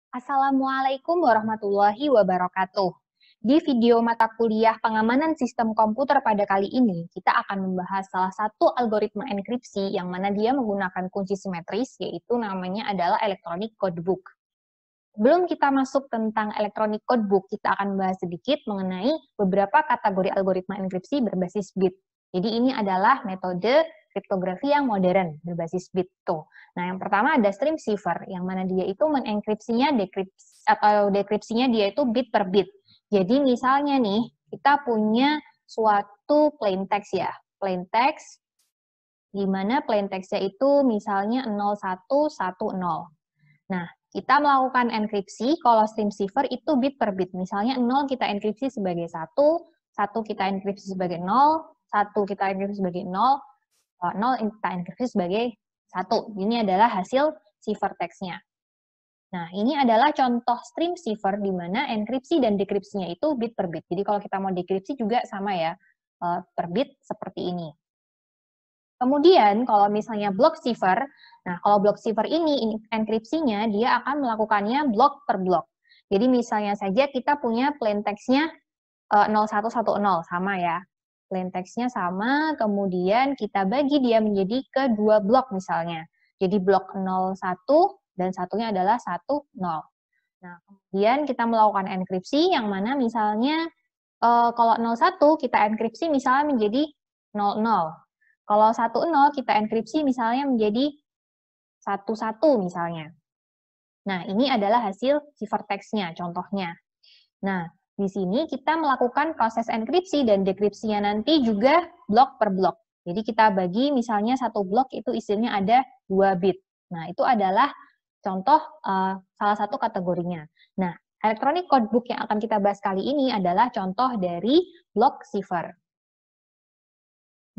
Assalamualaikum warahmatullahi wabarakatuh. Di video mata kuliah pengamanan sistem komputer pada kali ini, kita akan membahas salah satu algoritma enkripsi yang mana dia menggunakan kunci simetris, yaitu namanya adalah electronic codebook. Sebelum kita masuk tentang electronic codebook, kita akan membahas sedikit mengenai beberapa kategori algoritma enkripsi berbasis bit. Jadi ini adalah metode kriptografi yang modern berbasis bit tuh. Nah, yang pertama ada stream cipher, yang mana dia itu mengenkripsinya dekripsinya dia itu bit per bit. Jadi misalnya nih, kita punya suatu plain text ya. Plain text, di mana plain text-nya itu misalnya 0110. Nah, kita melakukan enkripsi, kalau stream cipher itu bit per bit. Misalnya 0 kita enkripsi sebagai 1, 1 kita enkripsi sebagai 0, 1 kita enkripsi sebagai 0, 0 kita enkripsi sebagai 1. Ini adalah hasil cipher text-nya. Nah, ini adalah contoh stream cipher di mana enkripsi dan dekripsinya itu bit per bit. Jadi kalau kita mau dekripsi juga sama ya, per bit seperti ini. Kemudian kalau misalnya block cipher, nah kalau block cipher ini enkripsinya dia akan melakukannya blok per blok. Jadi misalnya saja kita punya plain text-nya 0110 sama ya. Plain text-nya sama, kemudian kita bagi dia menjadi ke dua blok misalnya. Jadi blok 01 dan satunya adalah 10. Nah, kemudian kita melakukan enkripsi yang mana misalnya kalau 01 kita enkripsi misalnya menjadi 00. Kalau 10 kita enkripsi misalnya menjadi 11 misalnya. Nah, ini adalah hasil ciphertext-nya, contohnya. Nah, di sini kita melakukan proses enkripsi dan dekripsinya nanti juga blok per blok. Jadi kita bagi misalnya satu blok itu isinya ada 2 bit. Nah, itu adalah contoh salah satu kategorinya. Nah, electronic codebook yang akan kita bahas kali ini adalah contoh dari block cipher.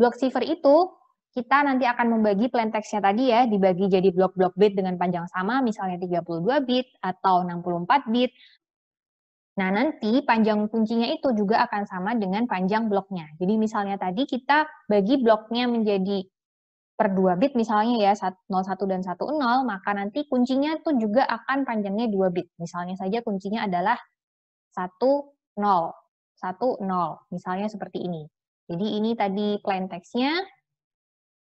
Block cipher itu kita nanti akan membagi plain text-nya tadi ya, dibagi jadi blok-blok bit dengan panjang sama, misalnya 32 bit atau 64 bit. Nah, nanti panjang kuncinya itu juga akan sama dengan panjang bloknya. Jadi misalnya tadi kita bagi bloknya menjadi per 2 bit misalnya ya, 01 dan 10, maka nanti kuncinya itu juga akan panjangnya 2 bit. Misalnya saja kuncinya adalah 10, 10, misalnya seperti ini. Jadi ini tadi plain text-nya,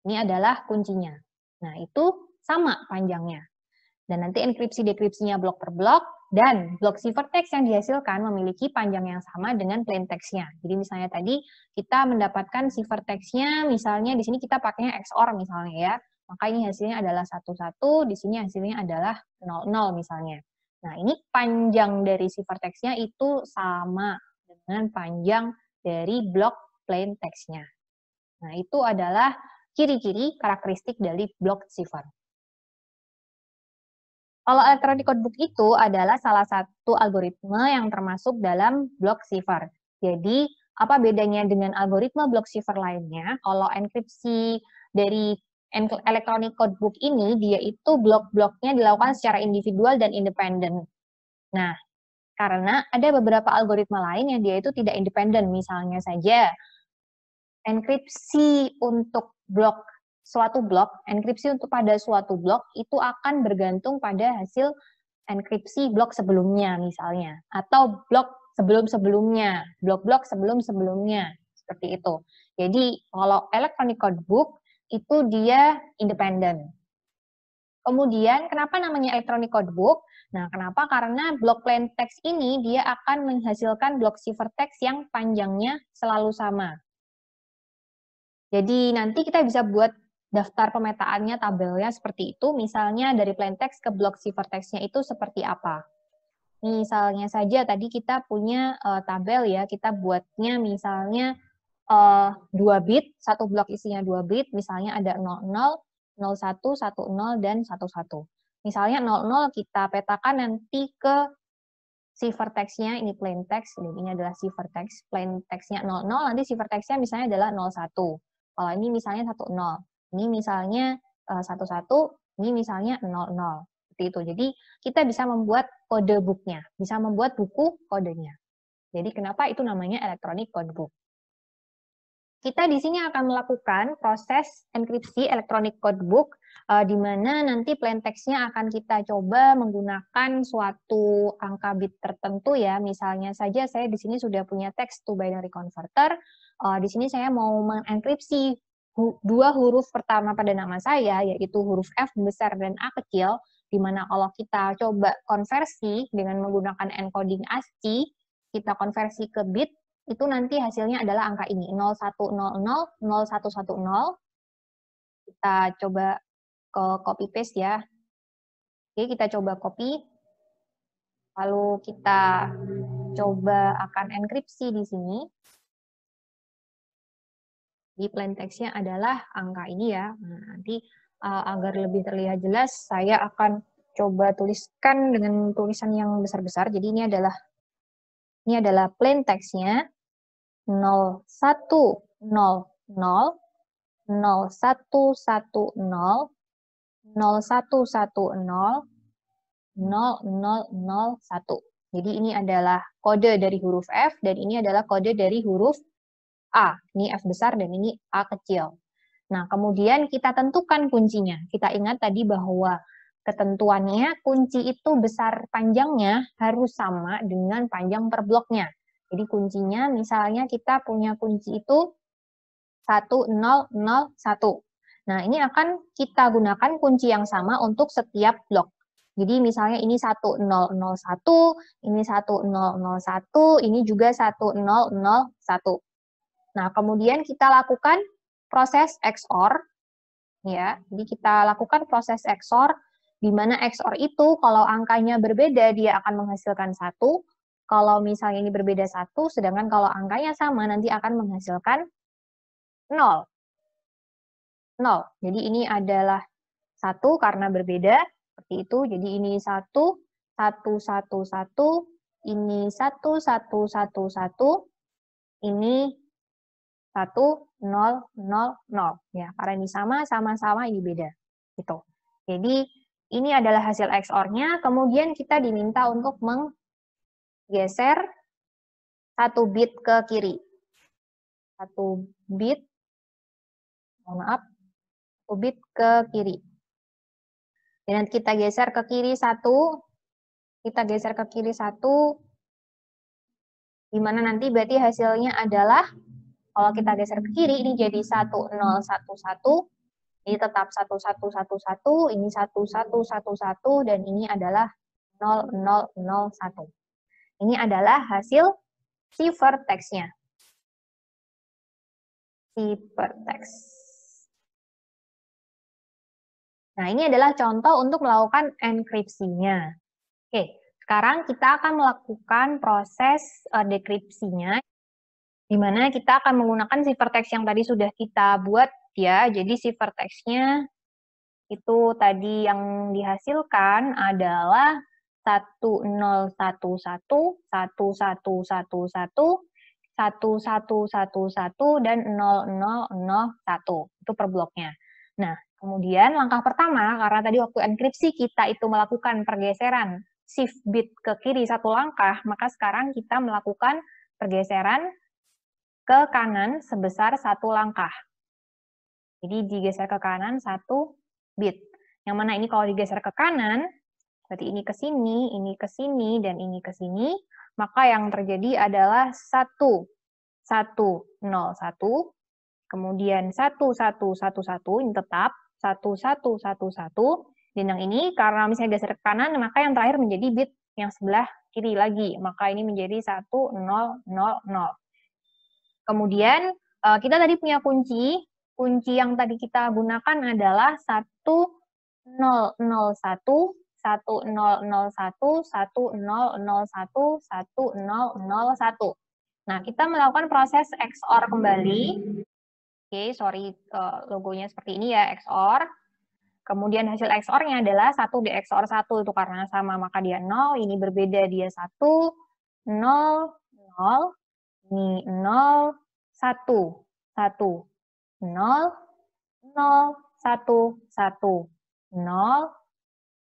ini adalah kuncinya. Nah, itu sama panjangnya. Dan nanti enkripsi-dekripsinya blok per blok, dan blok ciphertext yang dihasilkan memiliki panjang yang sama dengan plain text-nya. Jadi misalnya tadi kita mendapatkan ciphertext-nya, misalnya di sini kita pakainya XOR misalnya ya, maka ini hasilnya adalah 11, di sini hasilnya adalah 00 misalnya. Nah, ini panjang dari ciphertext-nya itu sama dengan panjang dari blok plain text-nya. Nah, itu adalah ciri-ciri karakteristik dari block cipher. Kalau electronic codebook itu adalah salah satu algoritma yang termasuk dalam block cipher. Jadi, apa bedanya dengan algoritma block cipher lainnya? Kalau enkripsi dari electronic codebook ini, dia itu blok-bloknya dilakukan secara individual dan independen. Nah, karena ada beberapa algoritma lain yang dia itu tidak independen. Misalnya saja, enkripsi untuk suatu blok, enkripsi untuk pada suatu blok itu akan bergantung pada hasil enkripsi blok sebelumnya misalnya, atau blok sebelum-sebelumnya, blok-blok sebelum-sebelumnya, seperti itu. Jadi kalau electronic codebook itu dia independen. Kemudian kenapa namanya electronic codebook? Nah, kenapa? Karena blok plain text ini dia akan menghasilkan blok ciphertext yang panjangnya selalu sama. Jadi nanti kita bisa buat daftar pemetaannya, tabelnya seperti itu. Misalnya dari plain text ke blok ciphertext-nya itu seperti apa. Misalnya saja tadi kita punya tabel ya, kita buatnya misalnya 2 bit, satu blok isinya 2 bit, misalnya ada 00, 01, 10, dan 11. Misalnya 00 kita petakan nanti ke ciphertext-nya, ini plain text, ini adalah ciphertext, plain text-nya 00, nanti ciphertext-nya misalnya adalah 01. Kalau ini misalnya 10, ini misalnya 11, ini misalnya 00. Seperti itu. Jadi kita bisa membuat kode book-nya, bisa membuat buku kodenya. Jadi kenapa itu namanya electronic codebook. kita di sini akan melakukan proses enkripsi electronic codebook, di mana nanti plain text-nya akan kita coba menggunakan suatu angka bit tertentu ya. Misalnya saja saya di sini sudah punya text to binary converter, di sini saya mau mengenkripsi dua huruf pertama pada nama saya, yaitu huruf F besar dan A kecil, di mana kalau kita coba konversi dengan menggunakan encoding ASCII, kita konversi ke bit, itu nanti hasilnya adalah angka ini, 0100, 0110. Kita coba ke copy paste ya. Oke, kita coba copy. Lalu kita coba akan enkripsi di sini. Di plain text-nya adalah angka ini ya. Nah, nanti agar lebih terlihat jelas, saya akan coba tuliskan dengan tulisan yang besar-besar. Jadi ini adalah plain text-nya. 0100, 0110, 0110, 0001. Jadi ini adalah kode dari huruf F, dan ini adalah kode dari huruf A. Ini F besar dan ini A kecil. Nah, kemudian kita tentukan kuncinya. Kita ingat tadi bahwa ketentuannya kunci itu besar panjangnya harus sama dengan panjang per bloknya. Jadi kuncinya misalnya kita punya kunci itu 1001. Nah, ini akan kita gunakan kunci yang sama untuk setiap blok. Jadi misalnya ini 1001, ini 1001, ini juga 1001. Nah, kemudian kita lakukan proses XOR ya. Jadi kita lakukan proses XOR, di mana XOR itu kalau angkanya berbeda dia akan menghasilkan 1. Kalau misalnya ini berbeda 1, sedangkan kalau angkanya sama nanti akan menghasilkan 0. Jadi ini adalah 1 karena berbeda, seperti itu. Jadi ini 1, 1, 1, 1, ini 1, 1, 1, 1, ini 1, 0, 0, 0. Ya, karena ini sama, ini beda. Gitu. Jadi ini adalah hasil XOR-nya, kemudian kita diminta untuk menggeser 1 bit ke kiri. 1 bit, mohon maaf, 1 bit ke kiri. Dan kita geser ke kiri 1, kita geser ke kiri 1, di mana nanti berarti hasilnya adalah, kalau kita geser ke kiri, ini jadi 1011, ini tetap 1111, ini 1111, dan ini adalah 0001. Ini adalah hasil ciphertext-nya. Ciphertext. Nah, ini adalah contoh untuk melakukan enkripsinya. Oke, sekarang kita akan melakukan proses dekripsinya, di mana kita akan menggunakan ciphertext yang tadi sudah kita buat ya. Jadi ciphertext-nya itu tadi yang dihasilkan adalah 1011, 1111, 1111, dan 0001. Itu per bloknya. Nah, kemudian langkah pertama, karena tadi waktu enkripsi kita itu melakukan pergeseran shift bit ke kiri 1 langkah, maka sekarang kita melakukan pergeseran ke kanan sebesar 1 langkah. Jadi digeser ke kanan 1 bit. Yang mana ini kalau digeser ke kanan, berarti ini ke sini, dan ini ke sini, maka yang terjadi adalah 1, 1, 0, 1, kemudian 1, 1, 1, 1, ini tetap 1, 1, 1, 1, dan yang ini karena misalnya geser ke kanan, maka yang terakhir menjadi bit yang sebelah kiri lagi, maka ini menjadi 1, 0, 0, 0. Kemudian kita tadi punya kunci yang tadi kita gunakan adalah 1001, 1001, 1001, 1001. Nah, kita melakukan proses XOR kembali. Oke, sorry, logonya seperti ini ya, XOR. Kemudian hasil XOR-nya adalah 1 di XOR 1, itu karena sama, maka dia 0, ini berbeda, dia 1, 0, 0, ini 0, 1, 1, 0, 0, 1, 1, 0,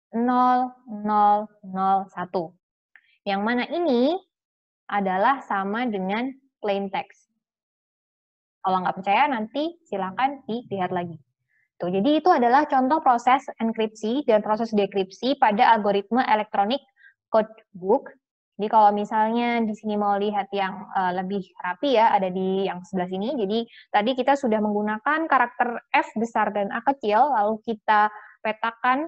0, 0, 0, 1. Yang mana ini adalah sama dengan plain text. Kalau nggak percaya, nanti silakan dilihat lagi. Tuh, jadi itu adalah contoh proses enkripsi dan proses dekripsi pada algoritma elektronik codebook. Jadi kalau misalnya di sini mau lihat yang lebih rapi ya, ada di yang sebelah sini. Jadi tadi kita sudah menggunakan karakter F besar dan A kecil, lalu kita petakan,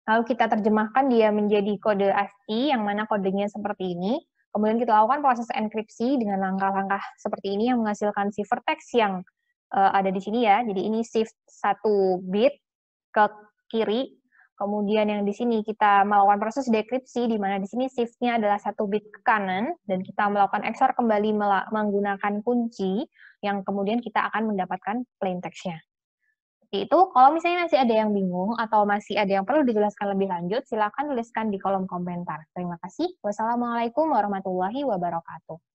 lalu kita terjemahkan dia menjadi kode ASCII, yang mana kodenya seperti ini. Kemudian kita lakukan proses enkripsi dengan langkah-langkah seperti ini yang menghasilkan ciphertext yang ada di sini ya. Jadi ini shift 1 bit ke kiri. Kemudian yang di sini kita melakukan proses dekripsi, di mana di sini shift-nya adalah 1 bit ke kanan, dan kita melakukan XOR kembali menggunakan kunci, yang kemudian kita akan mendapatkan plain text-nya. Seperti itu, kalau misalnya masih ada yang bingung atau masih ada yang perlu dijelaskan lebih lanjut, silakan tuliskan di kolom komentar. Terima kasih. Wassalamualaikum warahmatullahi wabarakatuh.